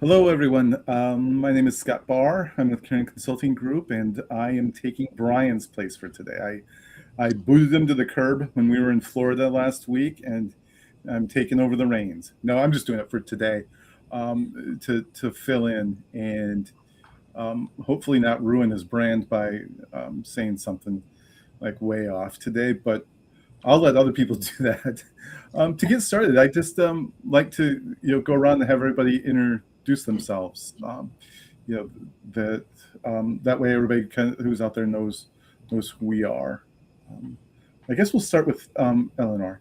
Hello, everyone. My name is Scott Barr. I'm with Karen Consulting Group, and I am taking Brian's place for today. I booted him to the curb when we were in Florida last week, and I'm taking over the reins. No, I'm just doing it for today, to fill in and hopefully not ruin his brand by saying something like way off today. But I'll let other people do that. To get started, I just like to go around and have everybody introduce themselves. You know that that way everybody who's out there knows who we are. Um, I guess we'll start with Eleanor.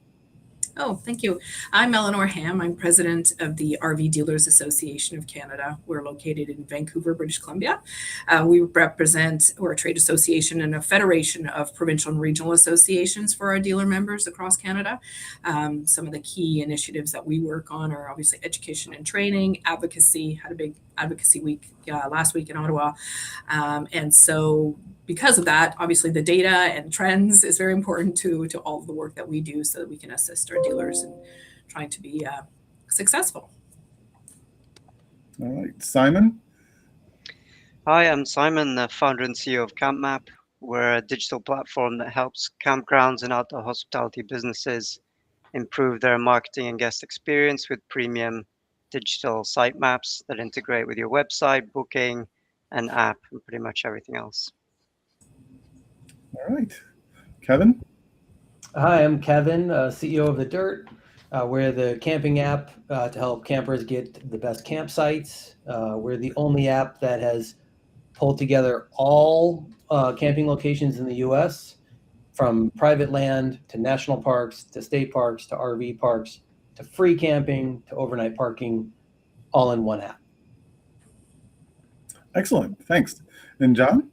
Oh, thank you. I'm Eleanor Ham. I'm president of the RV Dealers Association of Canada. We're located in Vancouver, British Columbia. We're a trade association and a federation of provincial and regional associations for our dealer members across Canada. Some of the key initiatives that we work on are obviously education and training, advocacy. Had a big advocacy week last week in Ottawa. And so because of that, obviously the data and trends is very important to all of the work that we do so that we can assist our dealers in trying to be successful. All right, Simon. Hi, I'm Simon, the founder and CEO of CampMap. We're a digital platform that helps campgrounds and outdoor hospitality businesses improve their marketing and guest experience with premium digital site maps that integrate with your website, booking, and app, and pretty much everything else. All right, Kevin. Hi, I'm Kevin, CEO of The Dirt. We're the camping app to help campers get the best campsites. We're the only app that has pulled together all camping locations in the U.S., from private land to national parks to state parks to RV parks to free camping to overnight parking, all in one app. Excellent, thanks. And John.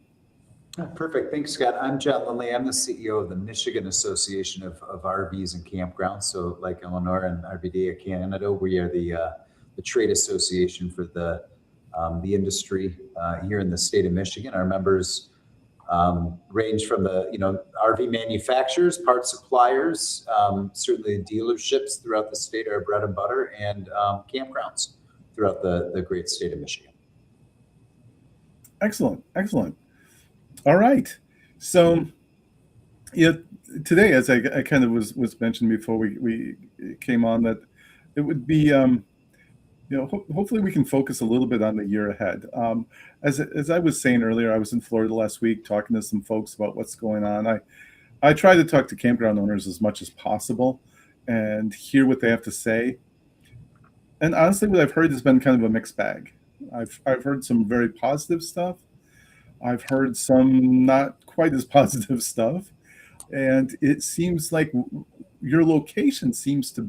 Perfect. Thanks, Scott. I'm John Lindley. I'm the CEO of the Michigan Association of RVs and Campgrounds. So like Eleanor and RVDA Canada, we are the trade association for the industry here in the state of Michigan. Our members range from the RV manufacturers, parts suppliers, certainly dealerships throughout the state are bread and butter, and campgrounds throughout the great state of Michigan. Excellent, excellent. All right. So, today, as I kind of was mentioned before we came on, that it would be, hopefully we can focus a little bit on the year ahead. As I was saying earlier, I was in Florida last week talking to some folks about what's going on. I try to talk to campground owners as much as possible and hear what they have to say. And honestly, what I've heard has been kind of a mixed bag. I've heard some very positive stuff. I've heard some not quite as positive stuff. And it seems like your location seems to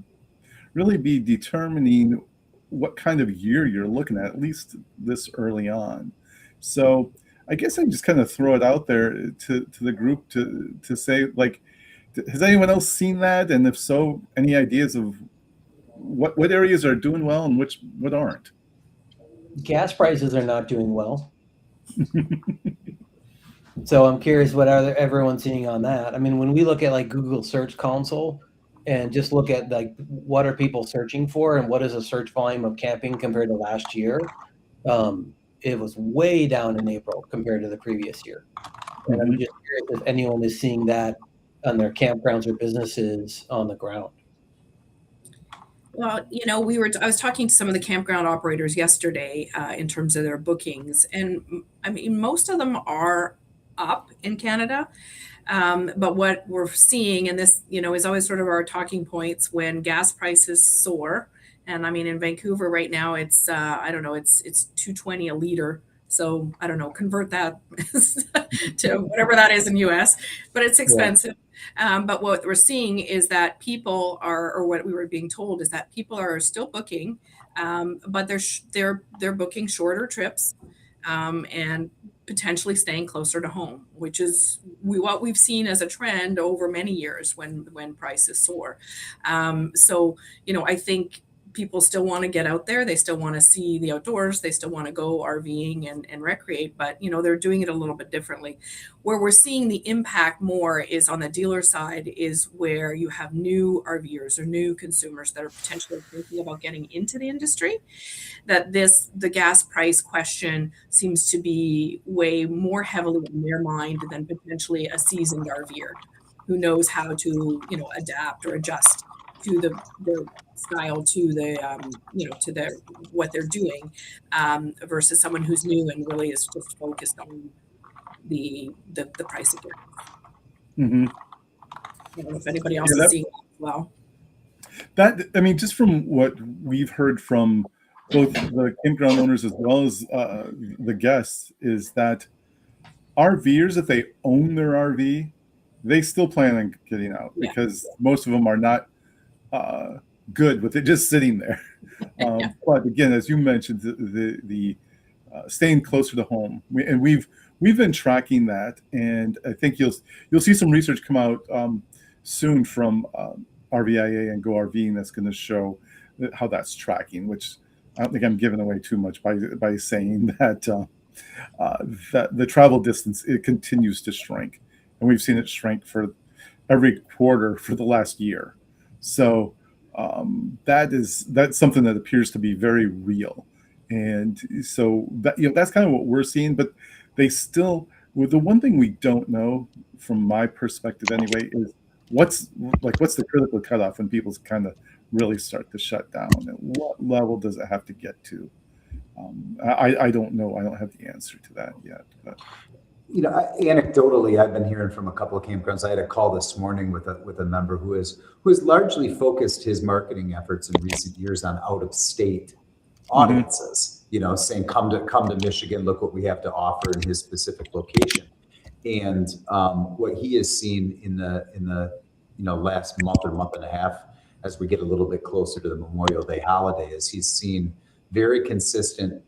really be determining what kind of year you're looking at least this early on. So I guess I just kind of throw it out there to the group to say, like, has anyone else seen that? And if so, any ideas of what areas are doing well and what aren't? Gas prices are not doing well. So I'm curious what everyone's seeing on that. I mean, when we look at like Google Search Console and just look at like what are people searching for and what is the search volume of camping compared to last year, it was way down in April compared to the previous year. And I'm just curious if anyone is seeing that on their campgrounds or businesses on the ground. Well, I was talking to some of the campground operators yesterday in terms of their bookings, and I mean, most of them are up in Canada. But what we're seeing, and this, is always sort of our talking points when gas prices soar. And I mean, in Vancouver right now, it's I don't know, it's $2.20 a liter. So I don't know, convert that to whatever that is in US, but it's expensive. Yeah. But what we're seeing is that people are, or what we were being told is that people are still booking, but they're booking shorter trips and potentially staying closer to home, which is what we've seen as a trend over many years when prices soar. So, I think people still want to get out there. They still want to see the outdoors. They still want to go RVing and recreate, but they're doing it a little bit differently. Where we're seeing the impact more is on the dealer side, is where you have new RVers or new consumers that are potentially thinking about getting into the industry. That the gas price question seems to be way more heavily in their mind than potentially a seasoned RVer who knows how to, adapt or adjust to the style, to to their what they're doing, versus someone who's new and really is just focused on the price of gas. Mm-hmm. I don't know if anybody else Yeah, is seeing that as well. Just from what we've heard from both the campground owners as well as the guests, is that RVers, if they own their RV, they still plan on getting out, because most of them are not good with it just sitting there. But again, as you mentioned, the staying closer to home, we've been tracking that, and I think you'll see some research come out soon from RVIA and Go RVing that's going to show how that's tracking, which I don't think I'm giving away too much by saying that that the travel distance, it continues to shrink, and we've seen it shrink for every quarter for the last year. So that's something that appears to be very real, and so that's kind of what we're seeing. But they still, well, the one thing we don't know, from my perspective anyway, is what's the critical cutoff when people kind of really start to shut down, and what level does it have to get to? I don't know. I don't have the answer to that yet. But anecdotally, I've been hearing from a couple of campgrounds. I had a call this morning with a member who has largely focused his marketing efforts in recent years on out of state audiences. Saying come to Michigan, look what we have to offer in his specific location. And what he has seen in the last month or month and a half, as we get a little bit closer to the Memorial Day holiday, is he's seen very consistent.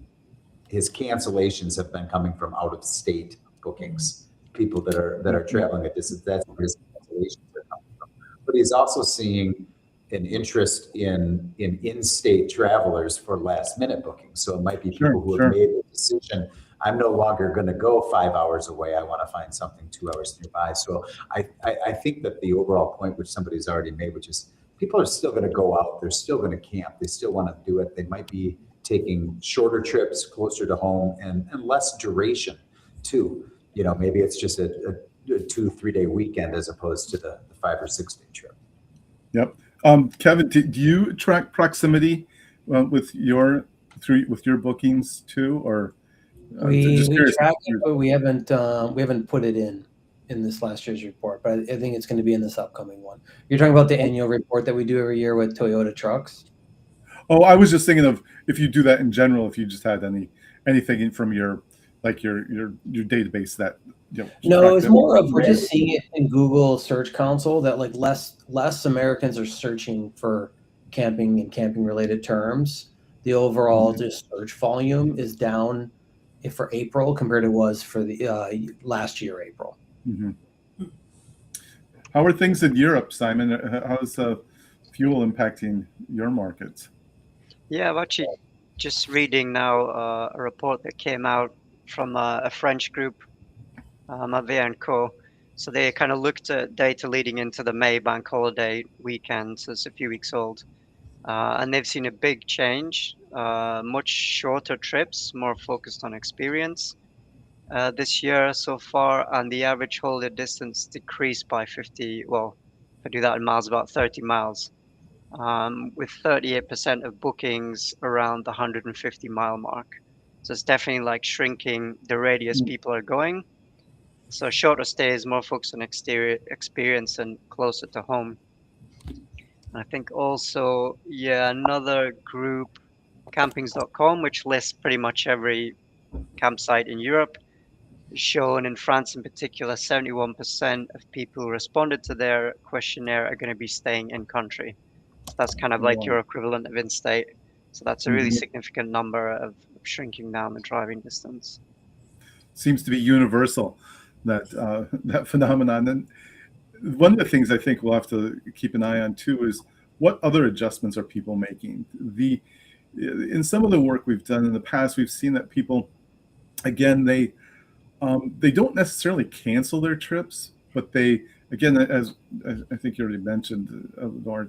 His cancellations have been coming from out of state bookings, people that are traveling a distance. That's where his cancellations are coming from. But he's also seeing an interest in in-state travelers for last minute bookings. So it might be people who have made the decision, I'm no longer going to go 5 hours away. I want to find something 2 hours nearby. So I think that the overall point, which somebody's already made, which is people are still going to go out. They're still going to camp. They still want to do it. They might be taking shorter trips closer to home and less duration too. Maybe it's just a 2-3 day weekend as opposed to the 5 or 6 day trip. Yep. Kevin, do you track proximity with your bookings too, or we track it, but we haven't put it in this last year's report, but I think it's going to be in this upcoming one. You're talking about the annual report that we do every year with Toyota trucks? Oh, I was just thinking of if you do that in general, if you just had anything from your database that No, it's more of we're just seeing it in Google Search Console that less Americans are searching for camping and camping related terms. The overall just search volume is down for April compared to was for the last year April. Mm-hmm. How are things in Europe, Simon? How's fuel impacting your markets? Yeah, I'm actually just reading now a report that came out from a French group, Mavet & Co. So they kind of looked at data leading into the May bank holiday weekend, so it's a few weeks old. And they've seen a big change, much shorter trips, more focused on experience this year so far, and the average holiday distance decreased by 50, well, if I do that in miles, about 30 miles, with 38% of bookings around the 150 mile mark. So it's definitely like shrinking the radius people are going. So shorter stays, more focused on exterior experience and closer to home. I think also, another group, campings.com, which lists pretty much every campsite in Europe, shown in France in particular, 71% of people who responded to their questionnaire are going to be staying in country. So that's kind of like your equivalent of in-state. So that's a really significant number of shrinking down the driving distance. Seems to be universal, that phenomenon. And one of the things I think we'll have to keep an eye on too is what other adjustments are people making? In some of the work we've done in the past, we've seen that people, again, they don't necessarily cancel their trips, but they, again, as I think you already mentioned, Laura,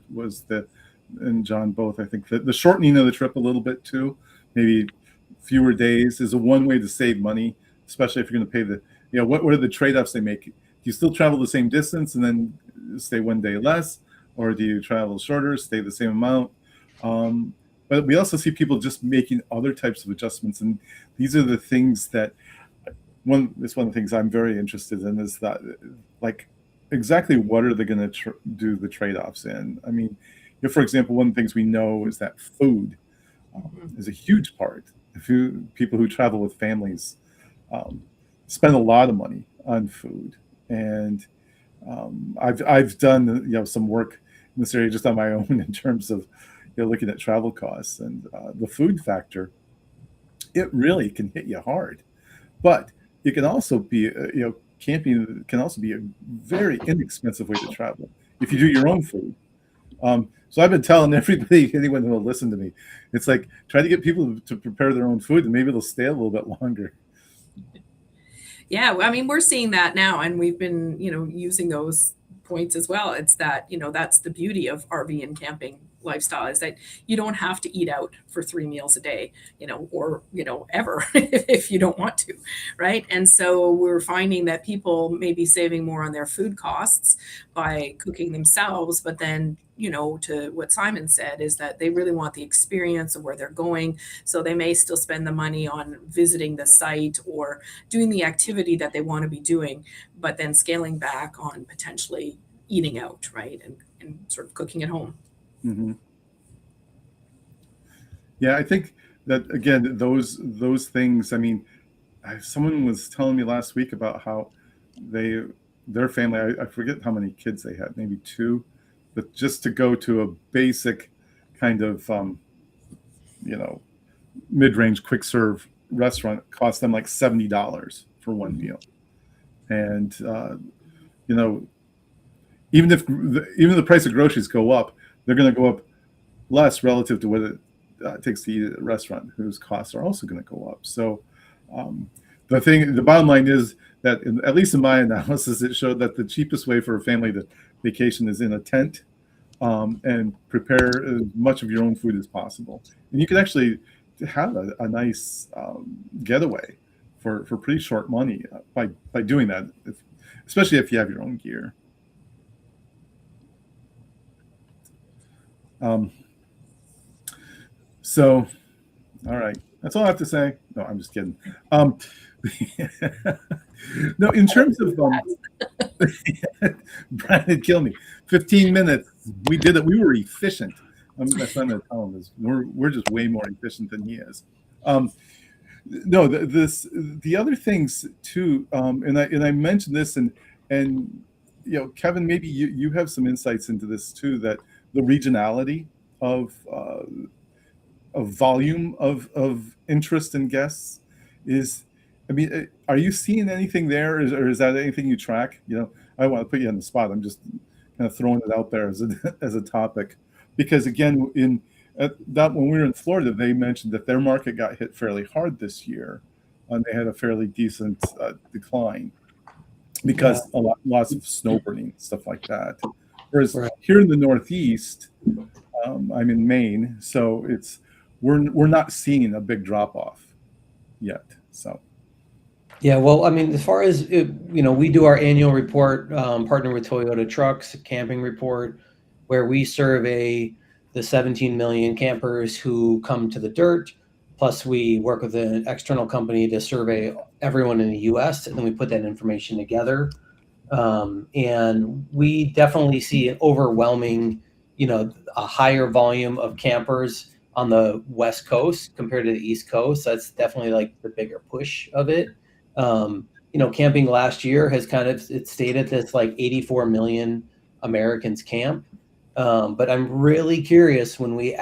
and John both, I think that the shortening of the trip a little bit too, maybe fewer days, is a one way to save money, especially if you're going to pay what are the trade-offs they make? Do you still travel the same distance and then stay one day less, or do you travel shorter, stay the same amount? But we also see people just making other types of adjustments, and these are the things that it's one of the things I'm very interested in, is that, like, exactly what are they going to do the trade-offs in? I mean, for example, one of the things we know is that food is a huge part. People who travel with families spend a lot of money on food, and I've done some work in this area just on my own in terms of looking at travel costs, and the food factor, it really can hit you hard. But it can also be camping can also be a very inexpensive way to travel if you do your own food. So I've been telling anyone who will listen to me, it's like, try to get people to prepare their own food, and maybe they'll stay a little bit longer. Yeah, I mean, we're seeing that now, and we've been, using those points as well. It's that, that's the beauty of RV and camping lifestyle, is that you don't have to eat out for 3 meals a day, or, ever if you don't want to, right? And so we're finding that people may be saving more on their food costs by cooking themselves, but then, to what Simon said, is that they really want the experience of where they're going. So they may still spend the money on visiting the site or doing the activity that they want to be doing, but then scaling back on potentially eating out, right? And sort of cooking at home. Mm-hmm. Yeah, I think that, again, those things. I mean, someone was telling me last week about how their family, I forget how many kids they had, maybe 2, but just to go to a basic kind of mid-range quick serve restaurant cost them like $70 for one meal, and even if the price of groceries go up, they're going to go up less relative to what it takes to eat at a restaurant, whose costs are also going to go up. So the bottom line is that, at least in my analysis, it showed that the cheapest way for a family to vacation is in a tent, and prepare as much of your own food as possible. And you can actually have a nice getaway for pretty short money by doing that, especially if you have your own gear. So, all right, that's all I have to say. No, I'm just kidding. No, in terms of Brian had killed me. 15 minutes. We did it. We were efficient. That's what I'm going to tell him, is we're just way more efficient than he is. No, the other things too, and I mentioned this, and Kevin, maybe you have some insights into this too, that the regionality of volume of interest in guests is. I mean, are you seeing anything there, or is that anything you track? I don't want to put you on the spot. I'm just kind of throwing it out there as a topic, because again, when we were in Florida, they mentioned that their market got hit fairly hard this year, and they had a fairly decent decline because lots of snowboarding and stuff like that. Whereas here in the Northeast, I'm in Maine, so we're not seeing a big drop off yet. So. Yeah, well, I mean, as far as we do our annual report, partner with Toyota Trucks, camping report, where we survey the 17 million campers who come to the Dirt. Plus, we work with an external company to survey everyone in the U.S., and then we put that information together. And we definitely see an overwhelming, a higher volume of campers on the West Coast compared to the East Coast. That's definitely like the bigger push of it. Camping last year has it stayed at this like 84 million Americans camp. But I'm really curious when we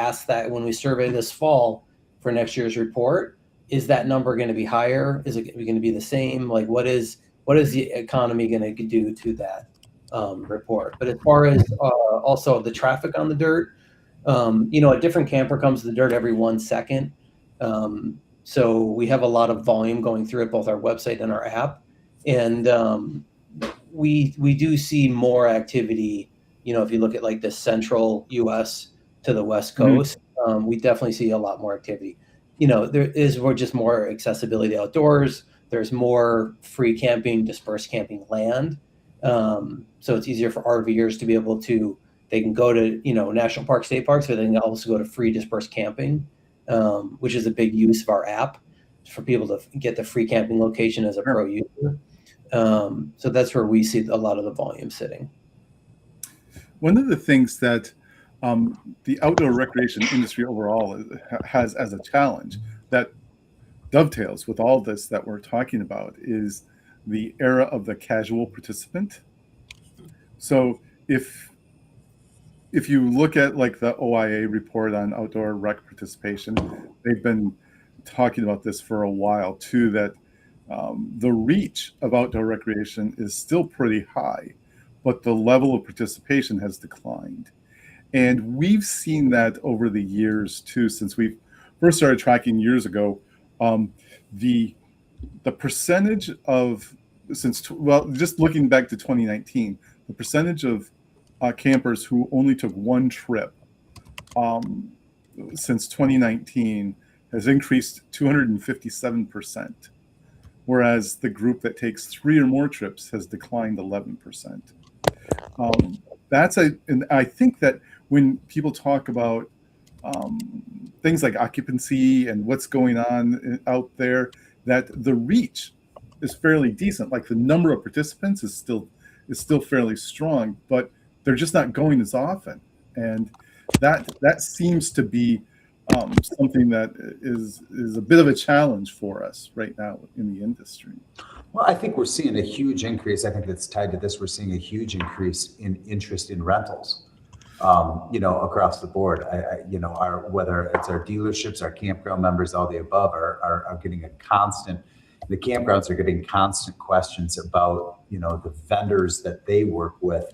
survey this fall for next year's report, is that number going to be higher? Is it going to be the same? Like, what is the economy going to do to that report? But as far as also the traffic on the Dirt, A different camper comes to the dirt every 1 second. So we have a lot of volume going through it, both our website and our app. And we do see more activity, if you look at like the central US to the West Coast, we definitely see a lot more activity. There is just more accessibility outdoors. There's more free camping, dispersed camping land. So it's easier for RVers to be able to, they can go to, national park, state parks, but they can also go to free dispersed camping, which is a big use of our app for people to get the free camping location as a pro user. So that's where we see a lot of the volume sitting. One of the things that the outdoor recreation industry overall has as a challenge that dovetails with all this that we're talking about is the era of the casual participant. So if you look at like the OIA report on outdoor rec participation, they've been talking about this for a while too, that the reach of outdoor recreation is still pretty high, but the level of participation has declined. And we've seen that over the years too, since we first started tracking years ago. The percentage of, just looking back to 2019, the percentage of campers who only took one trip since 2019 has increased 257%, whereas the group that takes 3 or more trips has declined 11%. And I think that when people talk about things like occupancy and what's going on out there, that the reach is fairly decent. Like the number of participants is still fairly strong, but they're just not going as often. And that seems to be something that is a bit of a challenge for us right now in the industry. Well, I think we're seeing a huge increase. I think that's tied to this. We're seeing a huge increase in interest in rentals, across the board. Whether it's our dealerships, our campground members, all the above are getting the campgrounds are getting constant questions about, the vendors that they work with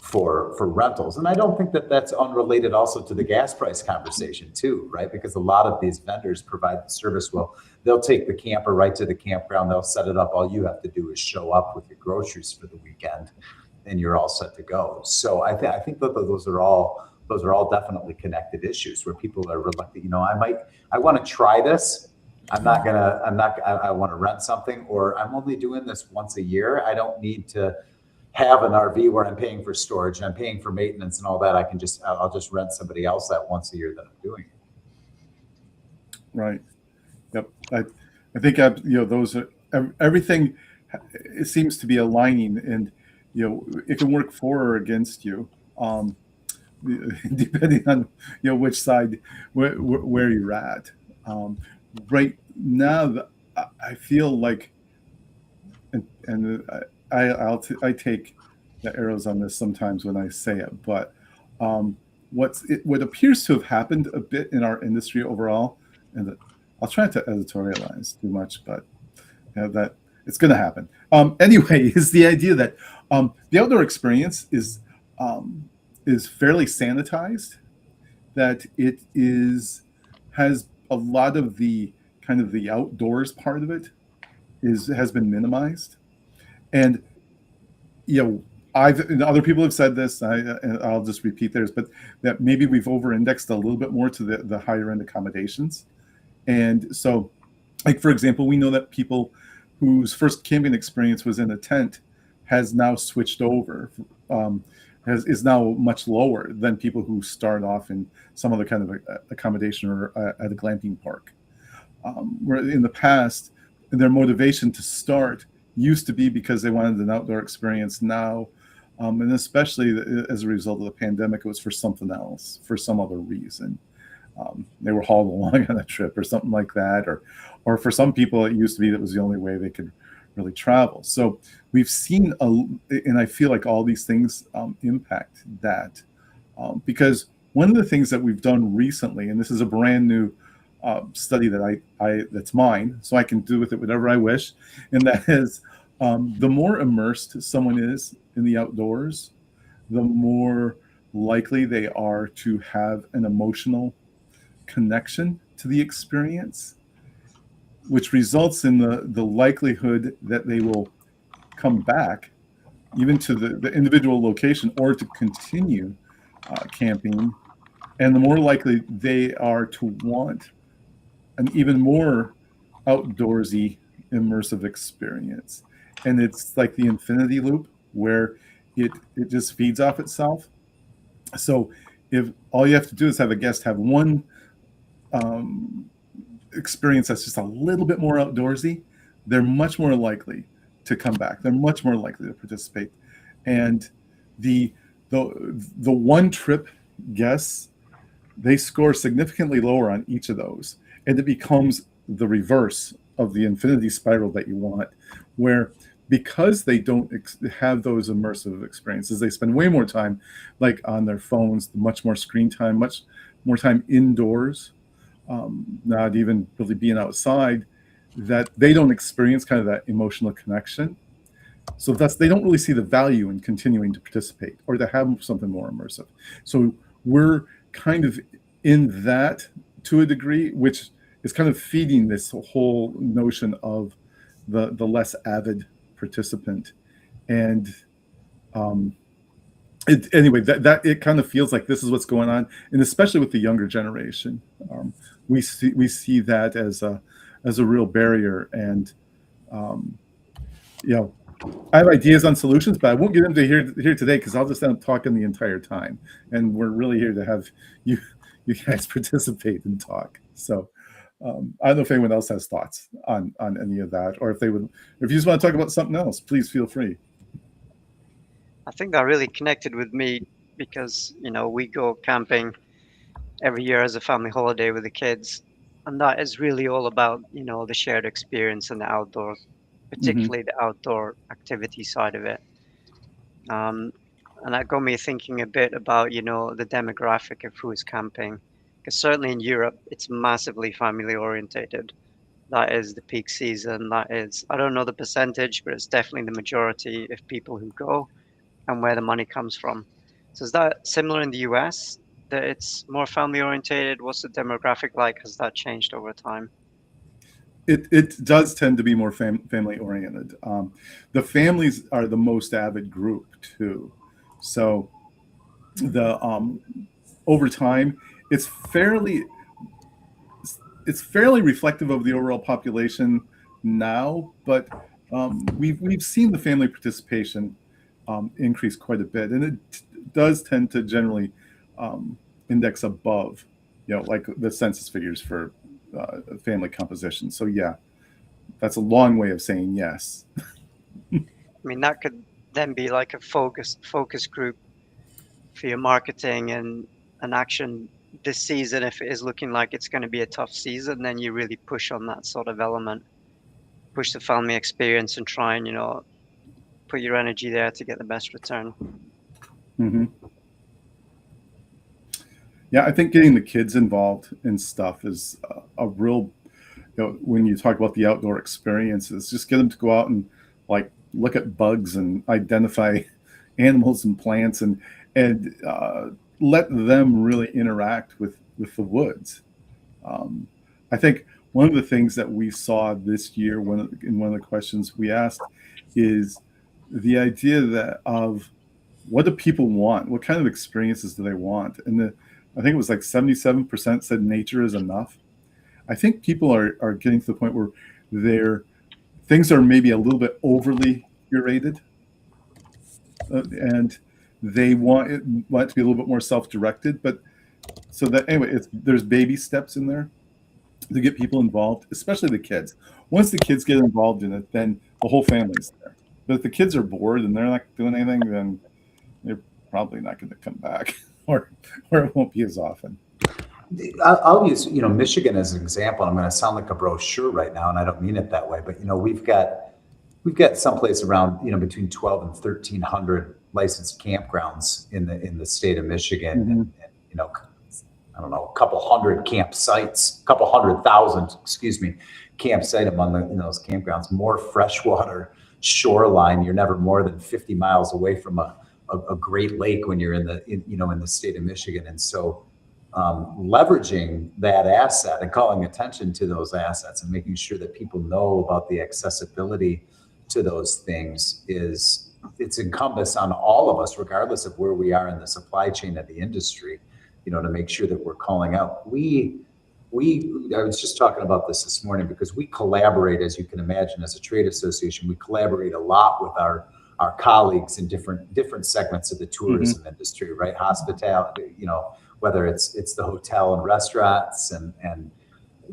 for rentals. And I don't think that that's unrelated also to the gas price conversation too, right? Because a lot of these vendors provide the service. Well, they'll take the camper right to the campground. They'll set it up. All you have to do is show up with your groceries for the weekend and you're all set to go. So I think that those are all definitely connected issues where people are reluctant. I want to try this. I want to rent something, or I'm only doing this once a year. I don't need to have an RV where I'm paying for storage and I'm paying for maintenance and all that. I'll just rent somebody else that once a year that I'm doing it. Right. Yep. I think those are everything. It seems to be aligning, and it can work for or against you, depending on which side where you're at. Right now, I feel like, and I take the arrows on this sometimes when I say it, but what appears to have happened a bit in our industry overall, and I'll try not to editorialize too much, but that it's going to happen. Anyway, is the idea that the outdoor experience is fairly sanitized, that it has a lot of the kind of the outdoors part of it has been minimized. And other people have said this, and I'll just repeat theirs, but that maybe we've over-indexed a little bit more to the higher end accommodations. And so, like for example, we know that people whose first camping experience was in a tent has now switched over, is now much lower than people who start off in some other kind of accommodation or at a glamping park. Where in the past, their motivation to start used to be because they wanted an outdoor experience. Now, and especially as a result of the pandemic, it was for something else, for some other reason. They were hauled along on a trip or something like that, or for some people, it used to be that was the only way they could really travel. So we've seen, and I feel like all these things impact that, because one of the things that we've done recently, and this is a brand new study that that's mine, so I can do with it whatever I wish, and that is the more immersed someone is in the outdoors, the more likely they are to have an emotional connection to the experience, which results in the likelihood that they will come back even to the individual location or to continue camping. And the more likely they are to want an even more outdoorsy, immersive experience. And it's like the infinity loop where it just feeds off itself. So if all you have to do is have a guest have one experience that's just a little bit more outdoorsy, they're much more likely to come back. They're much more likely to participate. And the one trip guests, they score significantly lower on each of those. And it becomes the reverse of the infinity spiral that you want, where because they don't have those immersive experiences, they spend way more time like on their phones, much more screen time, much more time indoors, not even really being outside, that they don't experience kind of that emotional connection. So thus they don't really see the value in continuing to participate or to have something more immersive. So we're kind of in that to a degree, which is kind of feeding this whole notion of the less avid participant. And anyway, that it kind of feels like this is what's going on, and especially with the younger generation, we see that as a real barrier. And I have ideas on solutions, but I won't get into here today because I'll just end up talking the entire time. And we're really here to have you guys participate and talk. So I don't know if anyone else has thoughts on any of that, or if you just want to talk about something else, please feel free. I think that really connected with me because, we go camping every year as a family holiday with the kids. And that is really all about, the shared experience and the outdoor, particularly the outdoor activity side of it. And that got me thinking a bit about, the demographic of who is camping. Because certainly in Europe, it's massively family orientated. That is the peak season. That is, I don't know the percentage, but it's definitely the majority of people who go and where the money comes from. So is that similar in the US, that it's more family orientated? What's the demographic like? Has that changed over time? It does tend to be more family oriented. The families are the most avid group too. So the over time, it's fairly reflective of the overall population now, but we've seen the family participation increase quite a bit, and it does tend to generally index above, like the census figures for family composition. So yeah, that's a long way of saying yes. I mean, that could then be like a focus group for your marketing and action this season. If it is looking like it's going to be a tough season, then you really push on that sort of element, push the family experience, and try and put your energy there to get the best return. Mm-hmm. Yeah, I think getting the kids involved in stuff is a real, when you talk about the outdoor experiences, just get them to go out and like look at bugs and identify animals and plants and let them really interact with the woods. I think one of the things that we saw this year in one of the questions we asked is the idea of what do people want? What kind of experiences do they want? And I think it was like 77% said nature is enough. I think people are getting to the point where their things are maybe a little bit overly curated, and they want it to be a little bit more self-directed. But so that anyway, there's baby steps in there to get people involved, especially the kids. Once the kids get involved in it, then the whole family's there. But if the kids are bored and they're not doing anything, then they're probably not going to come back, or it won't be as often. I'll use, Michigan as an example. I'm going to sound like a brochure right now, and I don't mean it that way. But we've got someplace around between 12 and 1,300 licensed campgrounds in the state of Michigan, and I don't know, a couple hundred campsites, couple 100,000, campsite among those campgrounds. More freshwater shoreline. You're never more than 50 miles away from a a great lake when you're in the state of Michigan. And so leveraging that asset and calling attention to those assets and making sure that people know about the accessibility to those things it's incumbent on all of us, regardless of where we are in the supply chain of the industry, to make sure that we're calling out. I was just talking about this morning because we collaborate, as you can imagine, as a trade association. We collaborate a lot with our colleagues in different segments of the tourism industry, right? Hospitality, whether it's the hotel and restaurants and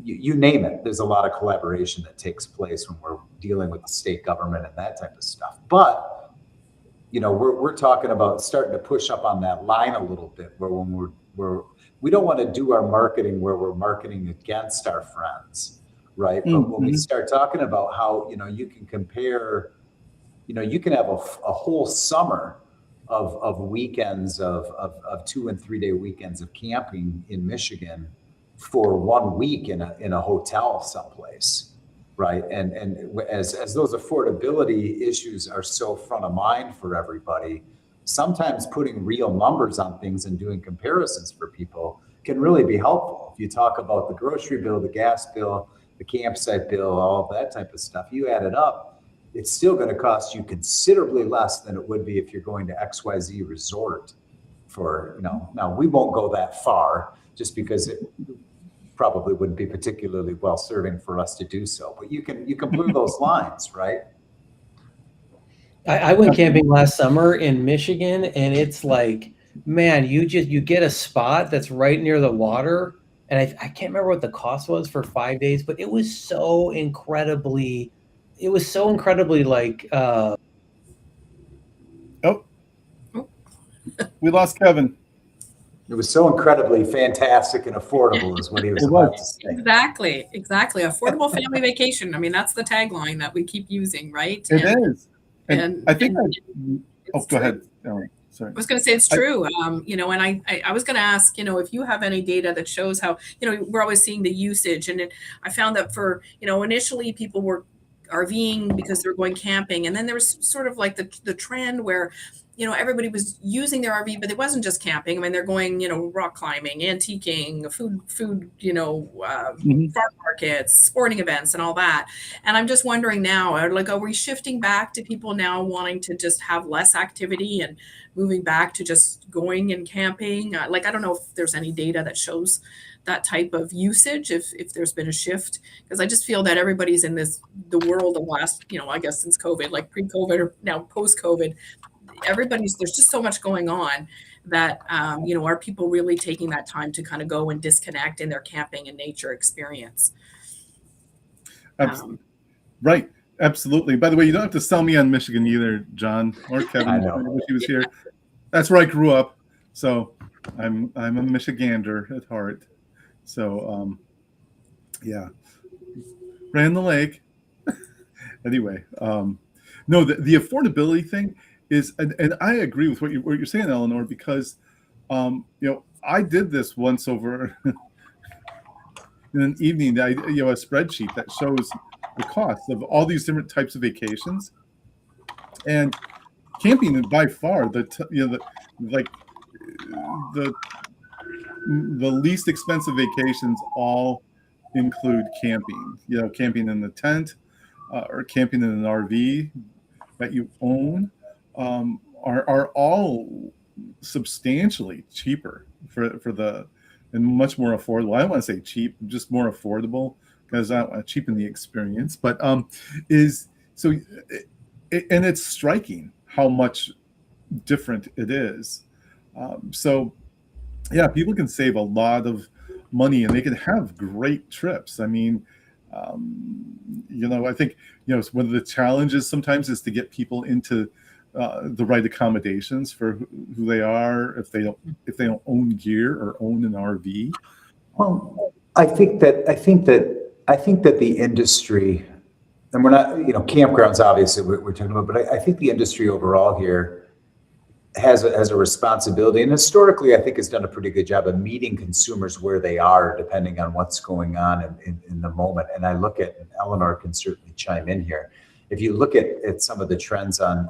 you name it. There's a lot of collaboration that takes place when we're dealing with the state government and that type of stuff. But we're talking about starting to push up on that line a little bit, where when we don't want to do our marketing where we're marketing against our friends, right? But when we start talking about how you can compare, you can have a whole summer of weekends of 2 and 3 day weekends of camping in Michigan for 1 week in a hotel someplace, right? And as those affordability issues are so front of mind for everybody, sometimes putting real numbers on things and doing comparisons for people can really be helpful. If you talk about the grocery bill, the gas bill, the campsite bill, all of that type of stuff, you add it up, it's still going to cost you considerably less than it would be if you're going to XYZ resort for, now we won't go that far just because it probably wouldn't be particularly well serving for us to do so, but you can blur those lines, right? I went camping last summer in Michigan, and it's like, man, you get a spot that's right near the water, and I can't remember what the cost was for 5 days, but it was so incredibly like we lost Kevin. It was so incredibly fantastic and affordable is what he was about to say. Exactly. Affordable family vacation. I mean, that's the tagline that we keep using, right? It is. And I think go ahead. Ellen. Sorry. I was going to say it's true. And I was going to ask, if you have any data that shows how, we're always seeing the usage. And I found that for, initially people were RVing because they were going camping. And then there was sort of like the trend where, everybody was using their RV, but it wasn't just camping. I mean, they're going, rock climbing, antiquing, food, farm markets, sporting events, and all that. And I'm just wondering now, are we shifting back to people now wanting to just have less activity and moving back to just going and camping? I don't know if there's any data that shows that type of usage, if there's been a shift, because I just feel that everybody's in the world of last, I guess since COVID, like pre-COVID or now post-COVID, there's just so much going on that, are people really taking that time to kind of go and disconnect in their camping and nature experience? Absolutely. Right. Absolutely. By the way, you don't have to sell me on Michigan either, John or Kevin. I know. I wish he was here. That's where I grew up. So I'm a Michigander at heart. So, ran the lake. Anyway, no, the affordability thing is, and I agree with what you're saying, Eleanor, because, I did this once over in an evening. A spreadsheet that shows the cost of all these different types of vacations, and camping by far the least expensive vacations all include camping. Camping in the tent or camping in an RV that you own are all substantially cheaper and much more affordable. I don't want to say cheap, just more affordable, because I don't want to cheapen the experience. But and it's striking how much different it is. People can save a lot of money and they can have great trips. I mean, I think one of the challenges sometimes is to get people into the right accommodations for who they are if they don't own gear or own an RV. Well, I think that the industry, and we're not, campgrounds obviously we're talking about, but I think the industry overall here has a responsibility, and historically I think has done a pretty good job of meeting consumers where they are, depending on what's going on in the moment. And I look at, and Eleanor can certainly chime in here, if you look at some of the trends on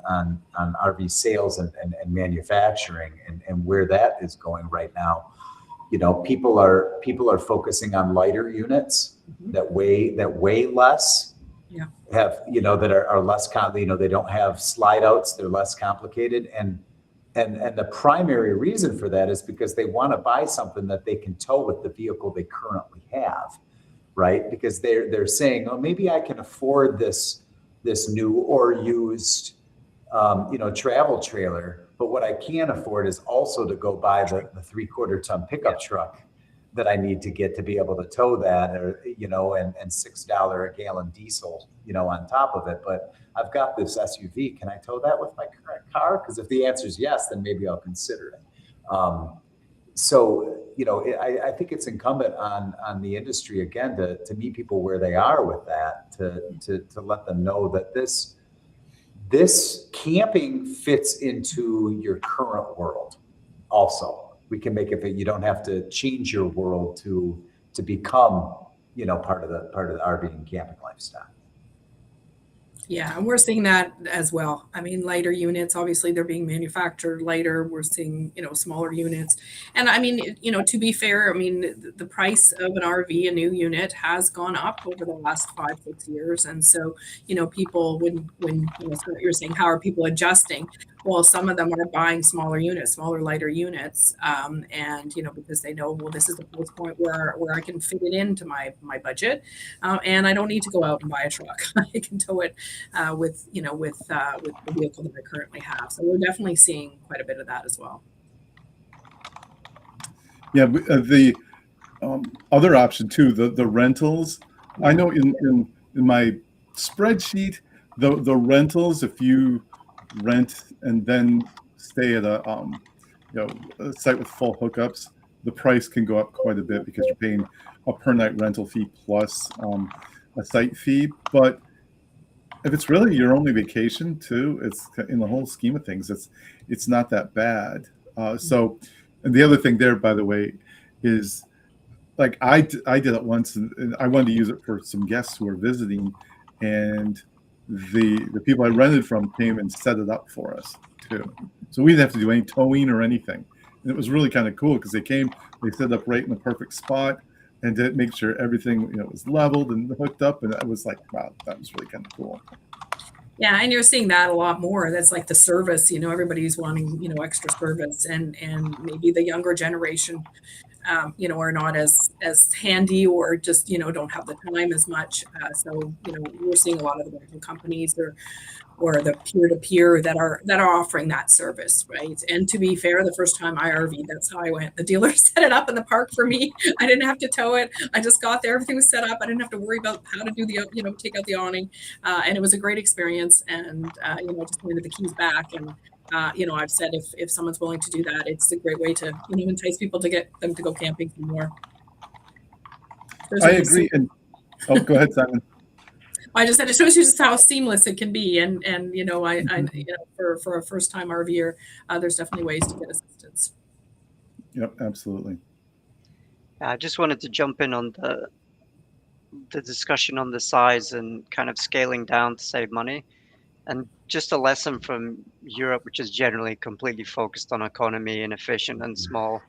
RV sales and manufacturing and where that is going right now, people are focusing on lighter units that weigh less, Yeah. have, that are less, they don't have slide outs, they're less complicated. And the primary reason for that is because they want to buy something that they can tow with the vehicle they currently have, right? Because they're saying, oh, maybe I can afford this new or used, travel trailer, but what I can't afford is also to go buy the 3/4 ton pickup truck that I need to get to be able to tow that, or, and $6 a gallon diesel, on top of it. But I've got this SUV. Can I tow that with my current car? Because if the answer is yes, then maybe I'll consider it. So, I think it's incumbent on the industry again to meet people where they are with that, to let them know that this camping fits into your current world. Also, we can make it that you don't have to change your world to become, part of the RV and camping lifestyle. Yeah, and we're seeing that as well. I mean, lighter units, obviously they're being manufactured lighter. We're seeing, smaller units. And I mean, to be fair, I mean, the price of an RV, a new unit, has gone up over the last 5-6 years. And so, people, when so you're saying, how are people adjusting? Well, some of them are buying smaller units, smaller, lighter units. And, because they know, well, this is the price point where I can fit it into my budget. And I don't need to go out and buy a truck. I can tow it with the vehicle that I currently have. So we're definitely seeing quite a bit of that as well. Yeah, the other option too, the rentals. I know in my spreadsheet, the rentals, if you rent and then stay at a site with full hookups, the price can go up quite a bit because you're paying a per night rental fee plus a site fee. But if it's really your only vacation too, it's in the whole scheme of things, it's not that bad. So, and the other thing there, by the way, is like I did it once, and I wanted to use it for some guests who were visiting, and the people I rented from came and set it up for us too. So we didn't have to do any towing or anything, and it was really kind of cool because they set it up right in the perfect spot, and did make sure everything was leveled and hooked up, and I was like, wow, that was really kind of cool. Yeah, and you're seeing that a lot more. That's like the service, everybody's wanting, extra service, and maybe the younger generation, are not as handy, or just, don't have the time as much. So, we're seeing a lot of the rental companies or the peer-to-peer that are offering that service, right? And to be fair, the first time I RV'd, that's how I went. The dealer set it up in the park for me. I didn't have to tow it. I just got there, everything was set up. I didn't have to worry about how to do the, take out the awning. And it was a great experience. And, just handed the keys back. And, I've said if someone's willing to do that, it's a great way to, entice people to get them to go camping some more. I agree. And go ahead, Simon. I just said it shows you just how seamless it can be, and for a first time RVer, there's definitely ways to get assistance. Yep, absolutely. I just wanted to jump in on the discussion on the size and kind of scaling down to save money, and just a lesson from Europe, which is generally completely focused on economy and efficient and small,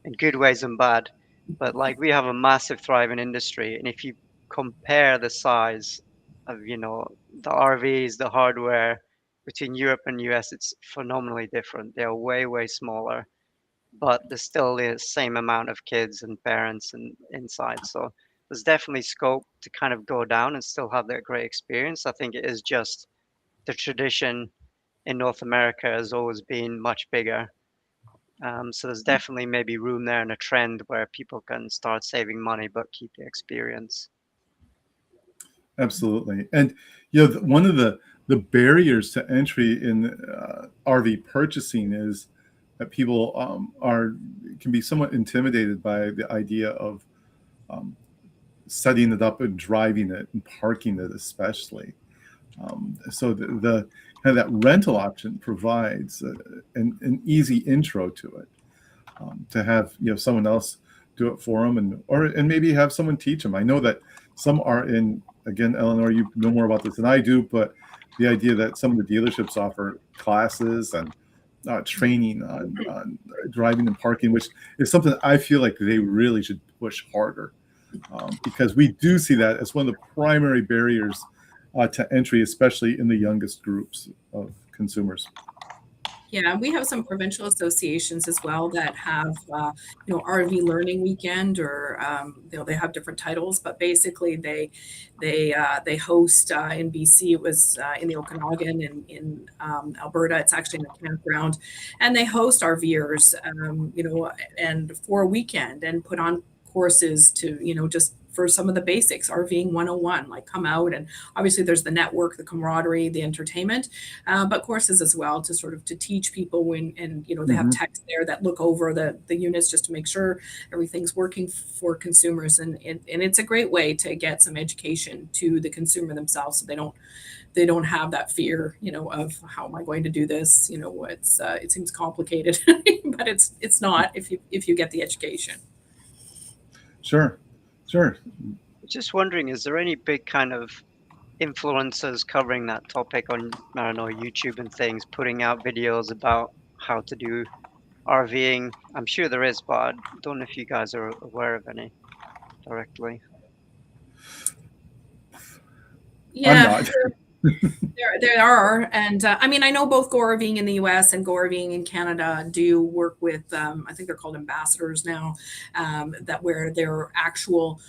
in good ways and bad. But like, we have a massive thriving industry, and if you compare the size of the RVs, the hardware between Europe and US, it's phenomenally different. They're way smaller, but there's still the same amount of kids and parents and inside. So there's definitely scope to kind of go down and still have that great experience. I think it is just the tradition in North America has always been much bigger. So there's definitely maybe room there and a trend where people can start saving money but keep the experience. Absolutely. And one of the barriers to entry in RV purchasing is that people can be somewhat intimidated by the idea of setting it up and driving it and parking it, especially. So the kind of that rental option provides an easy intro to it, to have someone else do it for them, and maybe have someone teach them. I know that some are in, again, Eleanor, you know more about this than I do, but the idea that some of the dealerships offer classes and training on driving and parking, which is something I feel like they really should push harder, because we do see that as one of the primary barriers to entry, especially in the youngest groups of consumers. Yeah, we have some provincial associations as well that have, RV Learning Weekend, or they have different titles, but basically they host in BC. It was in the Okanagan, in Alberta. It's actually in the campground, and they host RVers, and for a weekend, and put on courses to just for some of the basics, RVing 101, like come out, and obviously there's the network, the camaraderie, the entertainment, but courses as well to sort of to teach people and they have techs there that look over the units just to make sure everything's working for consumers, and it's a great way to get some education to the consumer themselves, so they don't have that fear, of how am I going to do this? It seems complicated, but it's not if you get the education. Sure. Just wondering, is there any big kind of influencers covering that topic on, I don't know, YouTube and things, putting out videos about how to do RVing? I'm sure there is, but I don't know if you guys are aware of any directly. I'm not. There are, and I know both Go RVing in the U.S. and Go RVing in Canada do work with, I think they're called ambassadors now, that where they're actual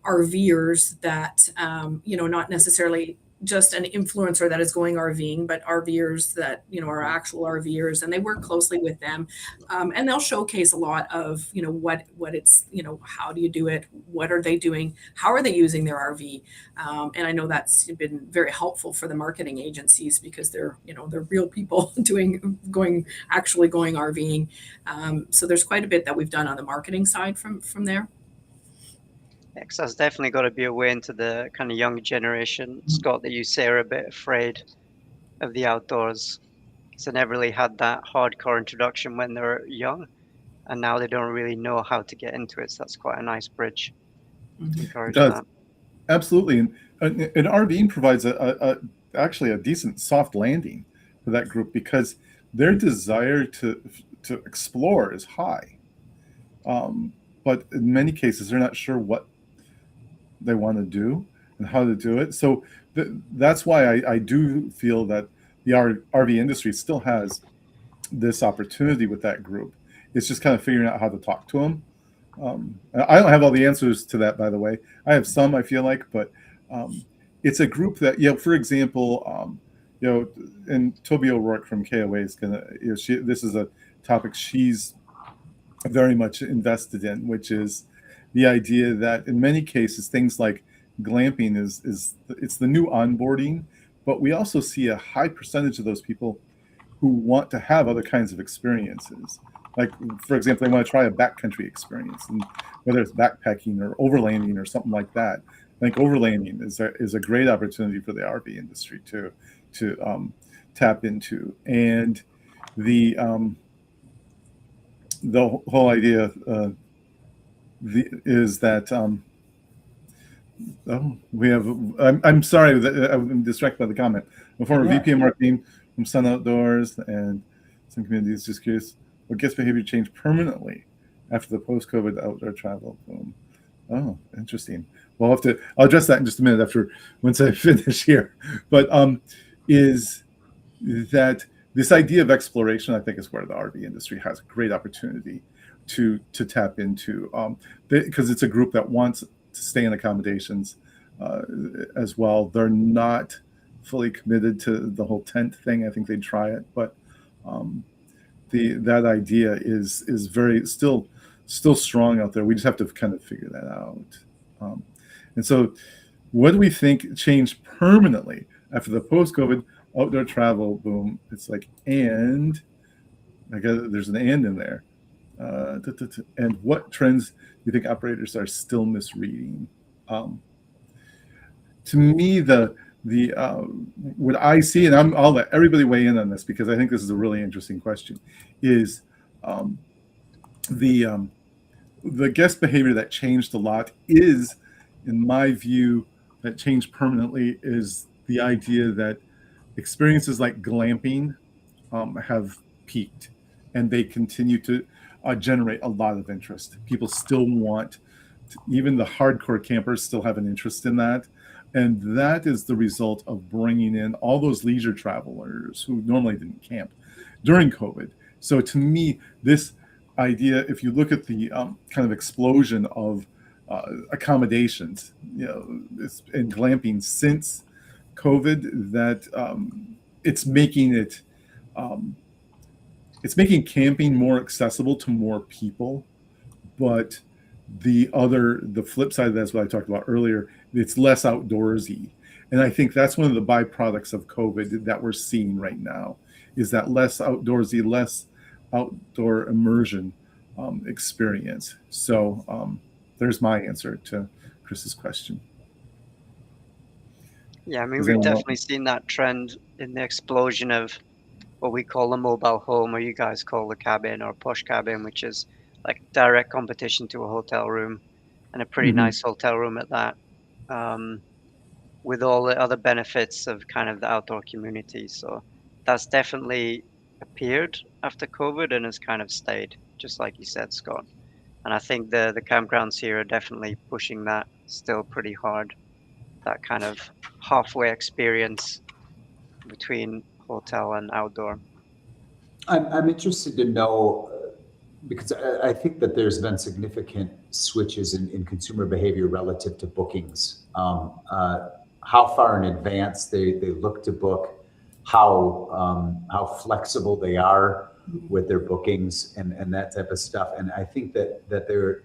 RVers that, not necessarily just an influencer that is going RVing, but RVers that, are actual RVers, and they work closely with them. And they'll showcase a lot of, what it's, how do you do it? What are they doing? How are they using their RV? And I know that's been very helpful for the marketing agencies, because they're real people going RVing. So there's quite a bit that we've done on the marketing side from there. Yeah, 'cause that's definitely got to be a way into the kind of younger generation, Scott, that you say are a bit afraid of the outdoors. So they never really had that hardcore introduction when they were young, and now they don't really know how to get into it. So that's quite a nice bridge. Encourage that. Absolutely, and RVing provides actually a decent soft landing for that group, because their desire to explore is high, but in many cases they're not sure what they want to do and how to do it. So that's why I do feel that the RV industry still has this opportunity with that group. It's just kind of figuring out how to talk to them. I don't have all the answers to that, by the way. I have some, I feel like, but it's a group that, for example, and Toby O'Rourke from KOA is gonna, this is a topic she's very much invested in, which is the idea that in many cases things like glamping it's the new onboarding, but we also see a high percentage of those people who want to have other kinds of experiences. Like, for example, they want to try a backcountry experience, and whether it's backpacking or overlanding or something like that. I think overlanding is a great opportunity for the RV industry to tap into, and the whole idea is that we have. I'm sorry that I'm distracted by the comment. A former VP of marketing from Sun Outdoors, and some communities just curious, what guest behavior changed permanently after the post-COVID outdoor travel boom? Oh, interesting. Well, I'll address that in just a minute once I finish here. But is that this idea of exploration, I think, is where the RV industry has a great opportunity to tap into, because it's a group that wants to stay in accommodations as well. They're not fully committed to the whole tent thing. I think they'd try it, but that idea is very still strong out there. We just have to kind of figure that out. And so, what do we think changed permanently after the post-COVID outdoor travel boom? It's like, and I guess there's an and in there. And what trends do you think operators are still misreading? To me, what I see, and I'll let everybody weigh in on this because I think this is a really interesting question, is the guest behavior that changed a lot is, in my view, that changed permanently is the idea that experiences like glamping have peaked, and they continue to generate a lot of interest. People still want, even the hardcore campers still have an interest in that. And that is the result of bringing in all those leisure travelers who normally didn't camp during COVID. So to me, this idea, if you look at the kind of explosion of accommodations, and glamping since COVID, that it's making it, it's making camping more accessible to more people. But the flip side of that is what I talked about earlier. It's less outdoorsy. And I think that's one of the byproducts of COVID that we're seeing right now, is that less outdoorsy, less outdoor immersion experience. So there's my answer to Chris's question. Yeah, I mean, Does we've anyone definitely seen that trend in the explosion of what we call the mobile home, or you guys call the cabin or posh cabin, which is like direct competition to a hotel room, and a pretty Mhm. nice hotel room at that, with all the other benefits of kind of the outdoor community. So that's definitely appeared after COVID and has kind of stayed, just like you said, Scott. And I think the campgrounds here are definitely pushing that still pretty hard, that kind of halfway experience between hotel and outdoor. I'm interested to know, because I think that there's been significant switches in consumer behavior relative to bookings. How far in advance they look to book, how flexible they are with their bookings and that type of stuff. And I think that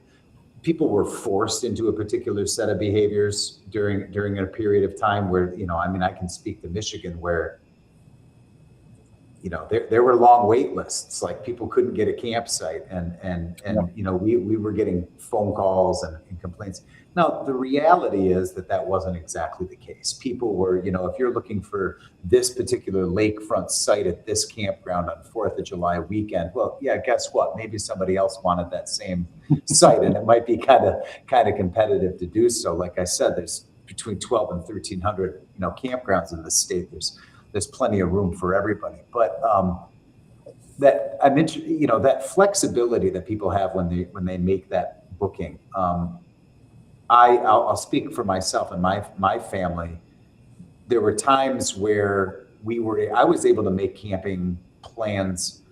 people were forced into a particular set of behaviors during a period of time where, I mean, I can speak to Michigan where, there were long wait lists, like people couldn't get a campsite and we were getting phone calls and complaints. Now, the reality is that wasn't exactly the case. People were, if you're looking for this particular lakefront site at this campground on 4th of July weekend, well, yeah, guess what? Maybe somebody else wanted that same site, and it might be kind of competitive to do so. Like I said, there's between 12 and 1,300, campgrounds in the state. There's plenty of room for everybody, but that I mentioned, that flexibility that people have when they make that booking. I'll speak for myself and my family. There were times where I was able to make camping plans,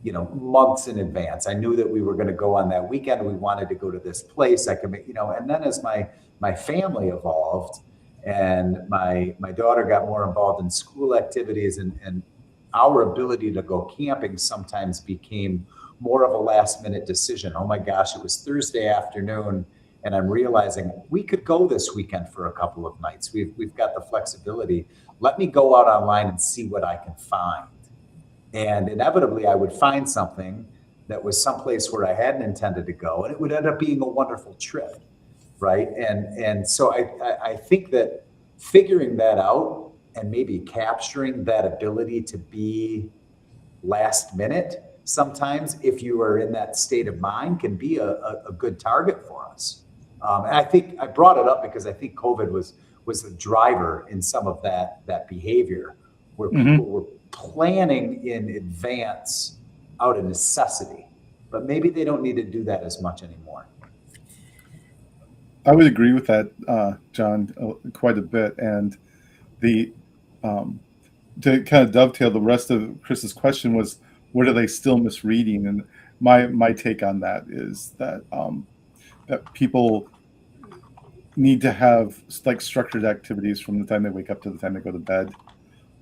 months in advance. I knew that we were going to go on that weekend. We wanted to go to this place. I could make, and then as my family evolved, and my daughter got more involved in school activities, and our ability to go camping sometimes became more of a last minute decision. Oh my gosh, it was Thursday afternoon, and I'm realizing we could go this weekend for a couple of nights. We've got the flexibility. Let me go out online and see what I can find. And inevitably I would find something that was someplace where I hadn't intended to go, and it would end up being a wonderful trip. Right. And so I think that figuring that out and maybe capturing that ability to be last minute sometimes, if you are in that state of mind, can be a good target for us. And I think I brought it up because I think COVID was the driver in some of that behavior where people were planning in advance out of necessity, but maybe they don't need to do that as much anymore. I would agree with that, John, quite a bit. And the to kind of dovetail the rest of Chris's question was, what are they still misreading? And my take on that is that that people need to have like structured activities from the time they wake up to the time they go to bed.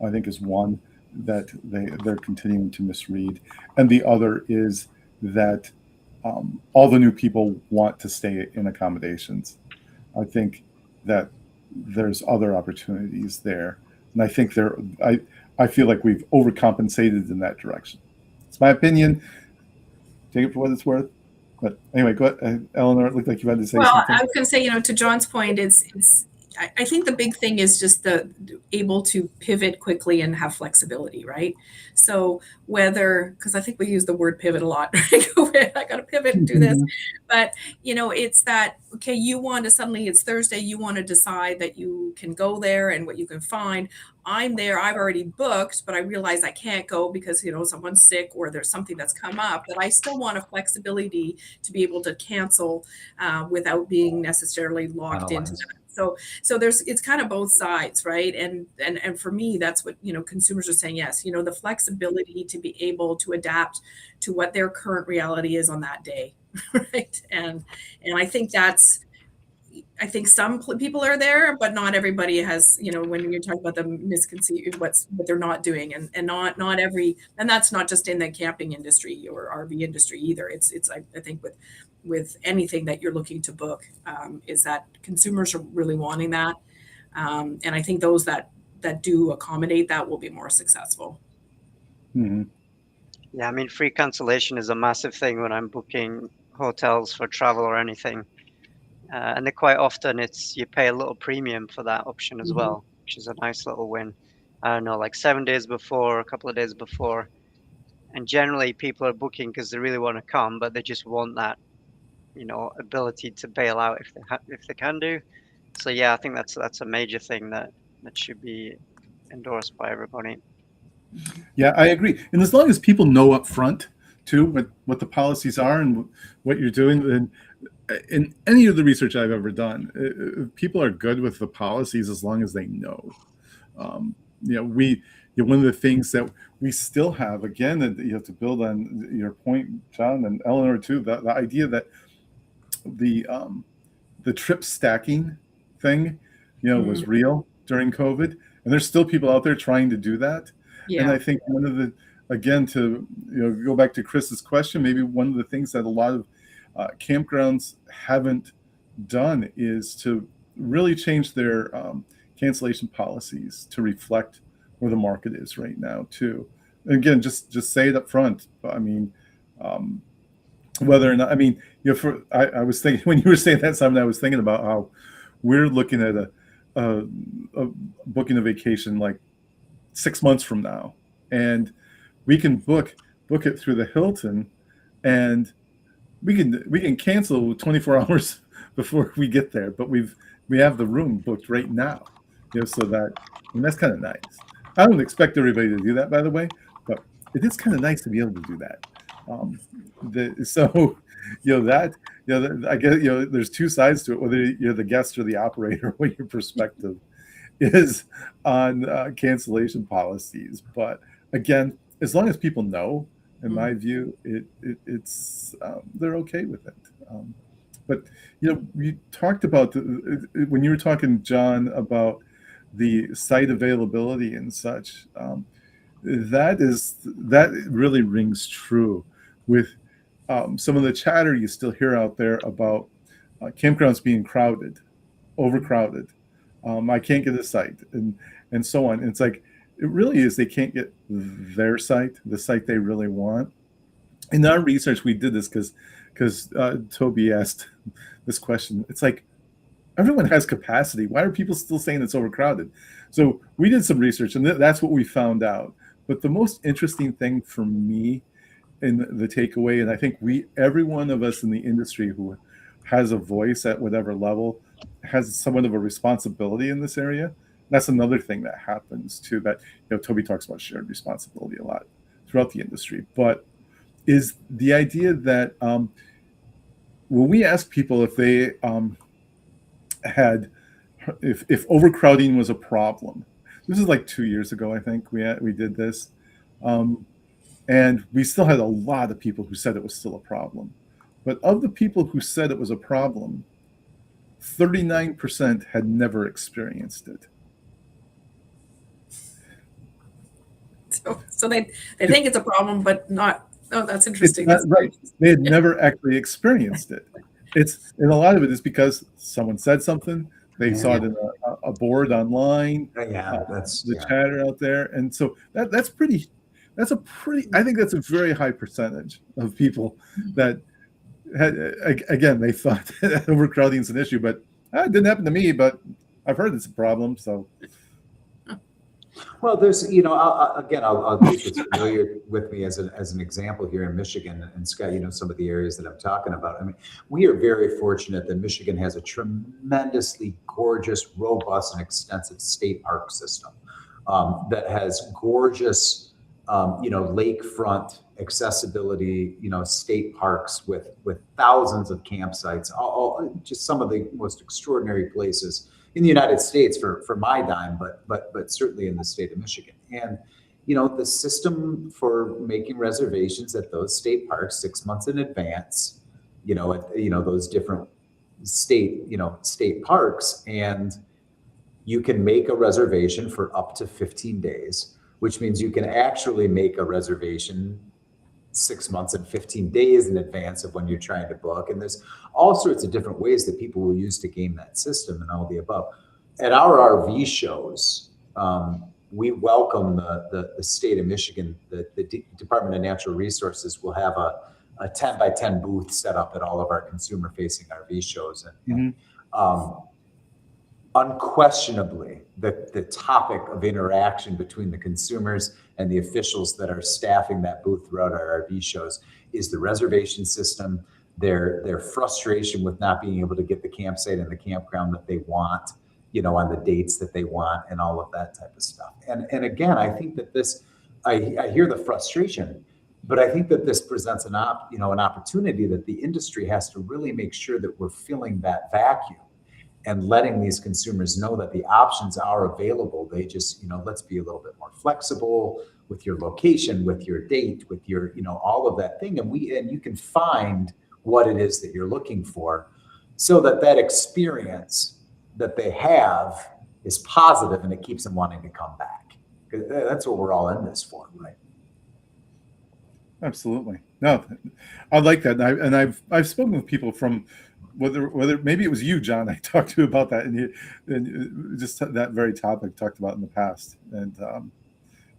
I think is one that they're continuing to misread, and the other is that all the new people want to stay in accommodations. I think that there's other opportunities there, and I think I feel like we've overcompensated in that direction. It's my opinion. Take it for what it's worth. But anyway, go ahead, Eleanor. It looked like you had to say something. I was going to say, to John's point, it's I think the big thing is just the able to pivot quickly and have flexibility, right? So whether, because I think we use the word pivot a lot, right? I got to pivot and do this, but it's that, okay, you want to suddenly, it's Thursday, you want to decide that you can go there and what you can find. I'm there, I've already booked, but I realize I can't go because, someone's sick or there's something that's come up, but I still want a flexibility to be able to cancel without being necessarily locked into Finalized. that. So it's kind of both sides, right? And for me, that's what, consumers are saying, yes, the flexibility to be able to adapt to what their current reality is on that day, right? And I think some people are there, but not everybody has, when you're talking about the misconceived, what they're not doing, and not every, and that's not just in the camping industry or RV industry either. It's I think with anything that you're looking to book, is that consumers are really wanting that. And I think those that do accommodate that will be more successful. Mm-hmm. Yeah, I mean, free cancellation is a massive thing when I'm booking hotels for travel or anything. And quite often you pay a little premium for that option as well, which is a nice little win. I don't know, like 7 days before, a couple of days before. And generally people are booking because they really want to come, but they just want that, ability to bail out if they can do. So yeah, I think that's a major thing that should be endorsed by everybody. Yeah, I agree. And as long as people know up front too what the policies are and what you're doing, then in any of the research I've ever done, people are good with the policies as long as they know. One of the things that we still have, again, and to build on your point, John and Eleanor too, the idea that the trip stacking thing, was real during COVID, and there's still people out there trying to do that. Yeah. And I think one of the, again, to go back to Chris's question, maybe one of the things that a lot of campgrounds haven't done is to really change their cancellation policies to reflect where the market is right now too. And again, just say it up front. I mean, whether or not, I mean, I was thinking when you were saying that, Simon, I was thinking about how we're looking at a booking a vacation like 6 months from now, and we can book it through the Hilton, and we can cancel 24 hours before we get there, but we have the room booked right now, so that, and that's kind of nice. I don't expect everybody to do that, by the way, but it is kind of nice to be able to do that. I guess there's two sides to it, whether you're the guest or the operator, what your perspective is on cancellation policies. But again, as long as people know, in my view, it's they're okay with it. But we talked about when you were talking, John, about the site availability and such. That really rings true with some of the chatter you still hear out there about campgrounds being crowded, overcrowded. I can't get a site, and so on. And it's like, it really is, they can't get their site, the site they really want. In our research, we did this because Toby asked this question. It's like, everyone has capacity. Why are people still saying it's overcrowded? So we did some research, and that's what we found out. But the most interesting thing for me in the takeaway, and I think every one of us in the industry who has a voice at whatever level has somewhat of a responsibility in this area. That's another thing that happens too, that Toby talks about shared responsibility a lot throughout the industry, but is the idea that when we ask people if they if overcrowding was a problem, this is like 2 years ago, I think we did this, and we still had a lot of people who said it was still a problem. But of the people who said it was a problem, 39% had never experienced it. So they think it's a problem, but not. Oh, that's interesting. That's right. They had never actually experienced it. And a lot of it is because someone said something. They saw it in a board online. That's the chatter out there, and so that's pretty. I think that's a very high percentage of people that had, again, they thought that overcrowding is an issue, but it didn't happen to me. But I've heard it's a problem. So Well, there's, I'll take what's familiar with me as an example here in Michigan, and Scott, some of the areas that I'm talking about. I mean, we are very fortunate that Michigan has a tremendously gorgeous, robust, and extensive state park system that has gorgeous, lakefront accessibility, state parks with thousands of campsites, all just some of the most extraordinary places in the United States for my dime, but certainly in the state of Michigan. And the system for making reservations at those state parks 6 months in advance, those different state parks, and you can make a reservation for up to 15 days, which means you can actually make a reservation 6 months and 15 days in advance of when you're trying to book. And there's all sorts of different ways that people will use to game that system and all the above. At our RV shows, we welcome the state of Michigan. The Department of Natural Resources will have a 10 by 10 booth set up at all of our consumer facing RV shows. And unquestionably, the topic of interaction between the consumers and the officials that are staffing that booth throughout our RV shows is the reservation system, their frustration with not being able to get the campsite and the campground that they want, on the dates that they want, and all of that type of stuff. And again, I think that I hear the frustration, but I think that this presents an opportunity that the industry has to really make sure that we're filling that vacuum and letting these consumers know that the options are available. They just, let's be a little bit more flexible with your location, with your date, with your, all of that thing. And you can find what it is that you're looking for so that experience that they have is positive and it keeps them wanting to come back. Because that's what we're all in this for, right? Absolutely. No, I like that. And I've spoken with people from, whether maybe it was you, John, I talked to about that, and just that very topic talked about in the past. And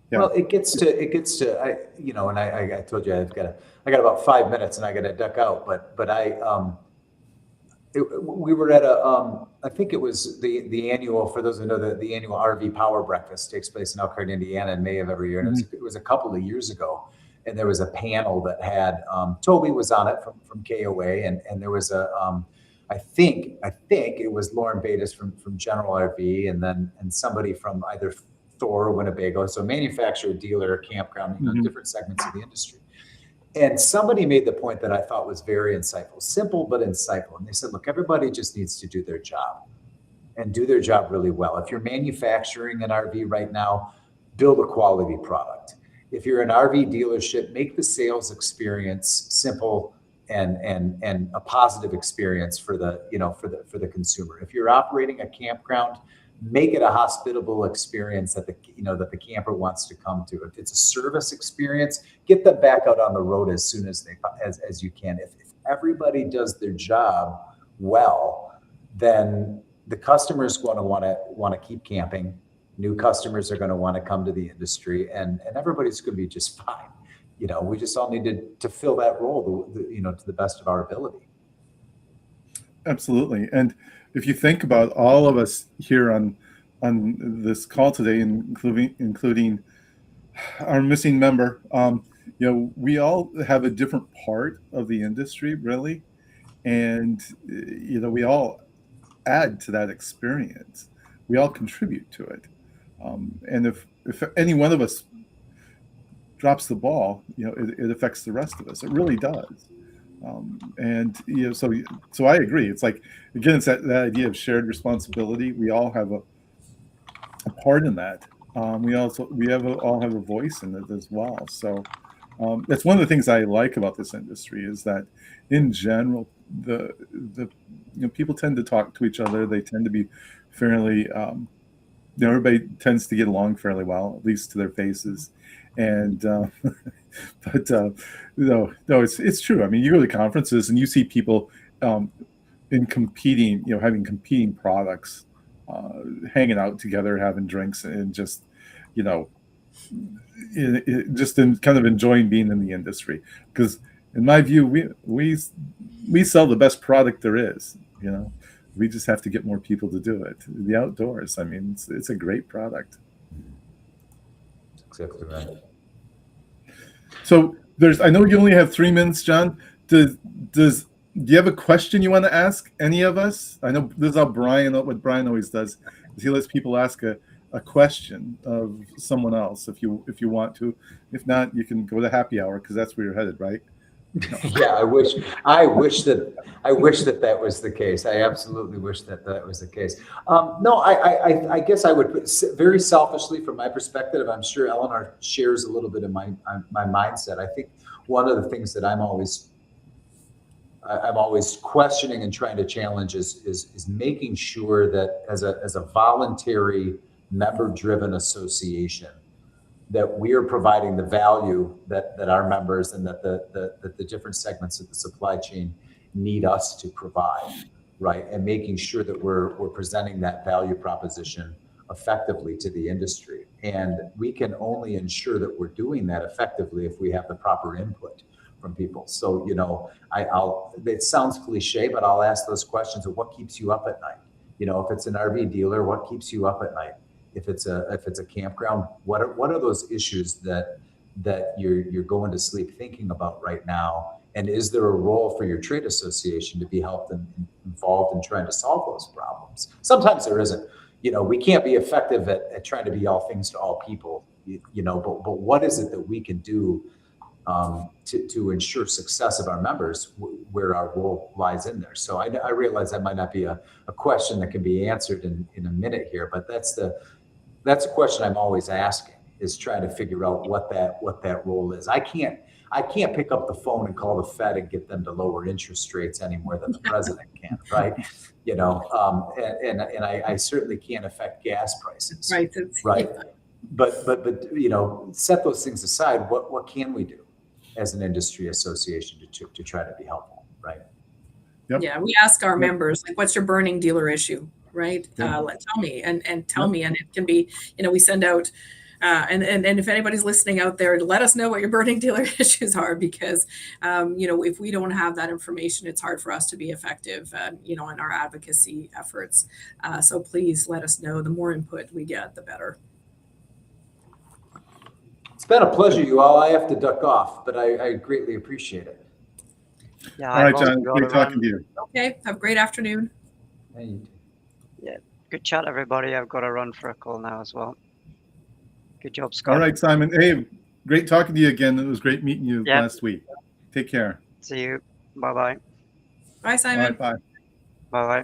yeah. Well, it gets to and I told you I got about 5 minutes and I got to duck out, but we were at I think it was the annual, for those who know, the annual RV Power Breakfast takes place in Elkhart, Indiana in May of every year, and it was a couple of years ago. And there was a panel that had Toby was on it from KOA, and there was I think it was Lauren Bates from General RV, and somebody from either Thor or Winnebago, so manufacturer, dealer, campground, different segments of the industry. And somebody made the point that I thought was very insightful, simple but insightful. And they said, look, everybody just needs to do their job and do their job really well. If you're manufacturing an RV right now, build a quality product. If you're an RV dealership, make the sales experience simple and a positive experience for the consumer. If you're operating a campground, make it a hospitable experience that the camper wants to come to. If it's a service experience, get them back out on the road as soon as you can. If everybody does their job well, then the customer is going to want to keep camping. New customers are going to want to come to the industry, and everybody's going to be just fine. We just all need to fill that role, to the best of our ability. Absolutely. And if you think about all of us here on this call today, including our missing member, we all have a different part of the industry, really, and we all add to that experience. We all contribute to it. And if any one of us drops the ball, it affects the rest of us. It really does. So I agree. It's like, again, it's that idea of shared responsibility. We all have a part in that. We all have a voice in it as well. So that's one of the things I like about this industry, is that in general, the people tend to talk to each other. They tend to be fairly, everybody tends to get along fairly well, at least to their faces. And it's true. I mean, you go to conferences and you see people in competing, having competing products, hanging out together, having drinks, and just, just kind of enjoying being in the industry. Because in my view, we sell the best product there is. We just have to get more people to do it. The outdoors, I mean, it's a great product. That's exactly right. So I know you only have 3 minutes, John. Do you have a question you want to ask any of us? I know this is what Brian always does, is he lets people ask a question of someone else if you want to. If not, you can go to happy hour because that's where you're headed, right? Yeah, I wish that was the case. I absolutely wish that was the case. No, I guess I would put, very selfishly from my perspective, I'm sure Eleanor shares a little bit of my mindset. I think one of the things that I'm always questioning and trying to challenge is making sure that as a voluntary member-driven association, that we are providing the value that our members and that the different segments of the supply chain need us to provide, right? And making sure that we're presenting that value proposition effectively to the industry. And we can only ensure that we're doing that effectively if we have the proper input from people. So, it sounds cliche, but I'll ask those questions of what keeps you up at night? If it's an RV dealer, what keeps you up at night? If it's a campground, what are those issues that you're going to sleep thinking about right now? And is there a role for your trade association to be involved in trying to solve those problems? Sometimes there isn't. We can't be effective at trying to be all things to all people. But what is it that we can do to ensure success of our members where our role lies in there? So I realize that might not be a question that can be answered in a minute here, but that's a question I'm always asking, is trying to figure out what that role is. I can't pick up the phone and call the Fed and get them to lower interest rates any more than the president can, right? And I certainly can't affect gas prices, right? But set those things aside. What can we do as an industry association to try to be helpful, right? Yep. Yeah, we ask our members, like, what's your burning dealer issue, right? Tell me and tell me, and it can be, we send out, and if anybody's listening out there, let us know what your burning dealer issues are, because if we don't have that information, it's hard for us to be effective, in our advocacy efforts. So please let us know. The more input we get, the better. It's been a pleasure, you all. I have to duck off, but I greatly appreciate it. Yeah, All right, John. Great talking to you. Okay. Have a great afternoon. Yeah, good chat, everybody. I've got to run for a call now as well. Good job, Scott. All right, Simon. Hey, great talking to you again. It was great meeting you last week. Take care. See you. Bye-bye. Bye, Simon. All right, bye. Bye-bye.